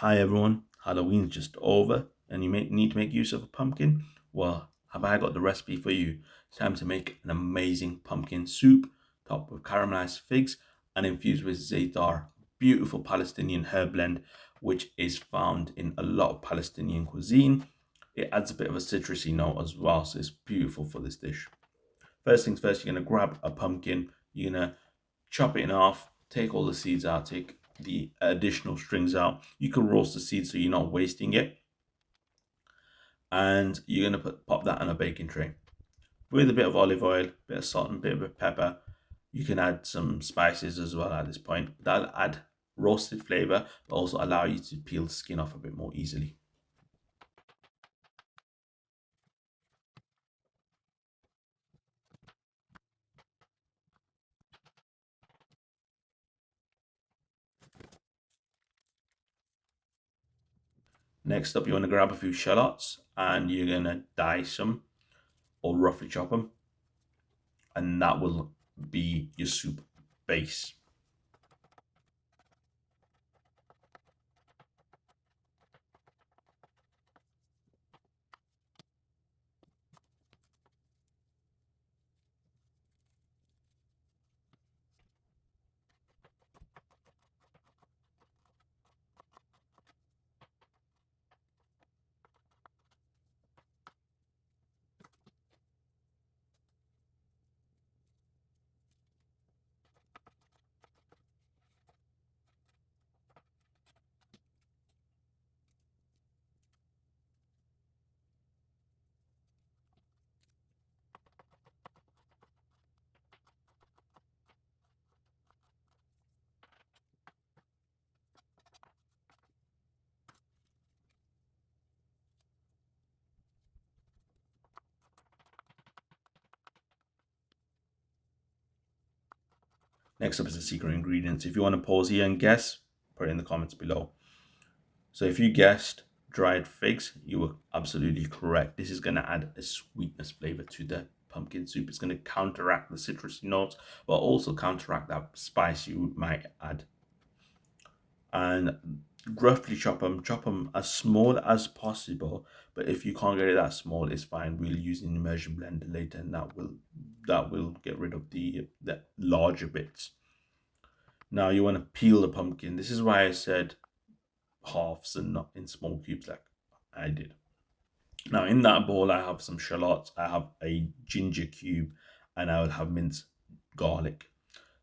Hi everyone, Halloween's just over and you need to make use of a pumpkin? Well, have I got the recipe for you? It's time to make an amazing pumpkin soup topped with caramelized figs and infused with Za'atar, beautiful Palestinian herb blend which is found in a lot of Palestinian cuisine. It adds a bit of a citrusy note as well, so it's beautiful for this dish. First things first, you're going to grab a pumpkin, you're going to chop it in half, take all the seeds out, take the additional strings out. You can roast the seeds so you're not wasting it. And you're going to pop that on a baking tray with a bit of olive oil, bit of salt and bit of pepper. You can add some spices as well at this point. That'll add roasted flavor, but also allow you to peel the skin off a bit more easily. Next up, you want to grab a few shallots and you're going to dice them or roughly chop them, and that will be your soup base. Next up is the secret ingredients. If you want to pause here and guess, put it in the comments below. So if you guessed dried figs, you were absolutely correct. This is going to add a sweetness flavor to the pumpkin soup. It's going to counteract the citrusy notes, but also counteract that spice you might add. And roughly chop them as small as possible. But if you can't get it that small, it's fine. We'll use an immersion blender later, and that will get rid of the larger bits. Now you want to peel the pumpkin. This is why I said halves and not in small cubes like I did. Now in that bowl I have some shallots, I have a ginger cube, and I will have minced garlic.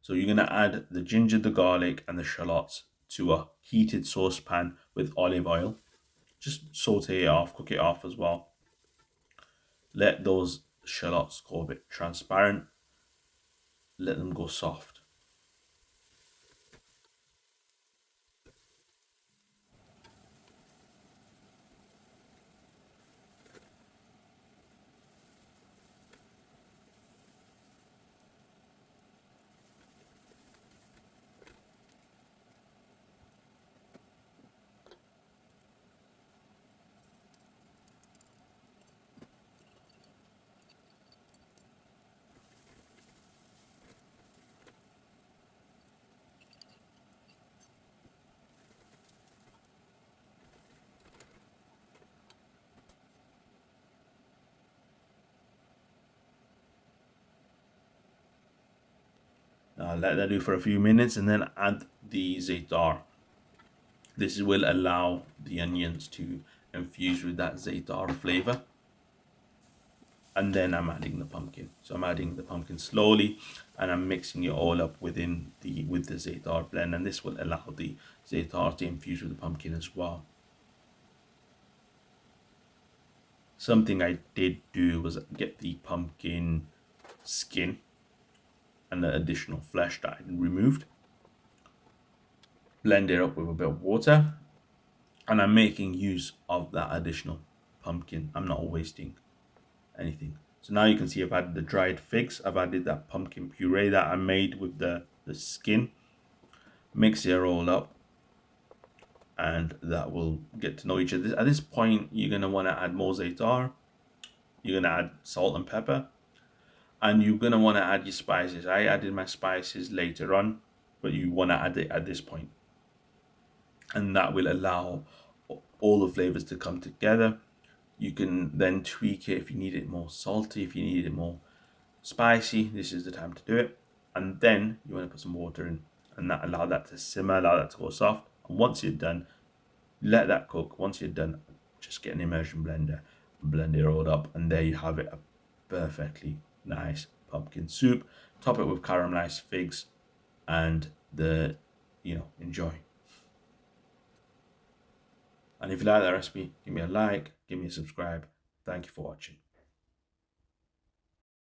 So you're going to add the ginger, the garlic and the shallots to a heated saucepan with olive oil. Just saute it off, cook it off as well. Let those shallots go a bit transparent. Let them go soft. Now let that do for a few minutes and then add the za'atar. This will allow the onions to infuse with that za'atar flavor. And then I'm adding the pumpkin. So I'm adding the pumpkin slowly and I'm mixing it all up with the za'atar blend, and this will allow the za'atar to infuse with the pumpkin as well. Something I did do was get the pumpkin skin and the additional flesh that I removed, blend it up with a bit of water, and I'm making use of that additional pumpkin. I'm not wasting anything. So now you can see I've added the dried figs, I've added that pumpkin puree that I made with the skin. Mix it all up and that will get to know each other. At this point, you're going to want to add more za'atar. You're going to add salt and pepper. And you're going to want to add your spices. I added my spices later on, but you want to add it at this point. and that will allow all the flavors to come together. You can then tweak it if you need it more salty, if you need it more spicy. This is the time to do it. And then you want to put some water in, and that allow that to simmer, allow that to go soft. And once you're done, let that cook. Once you're done, just get an immersion blender, blend it all up, and there you have it, a perfectly nice pumpkin soup. Top it with caramelized figs, and enjoy. And if you like that recipe, give me a like, give me a subscribe. Thank you for watching.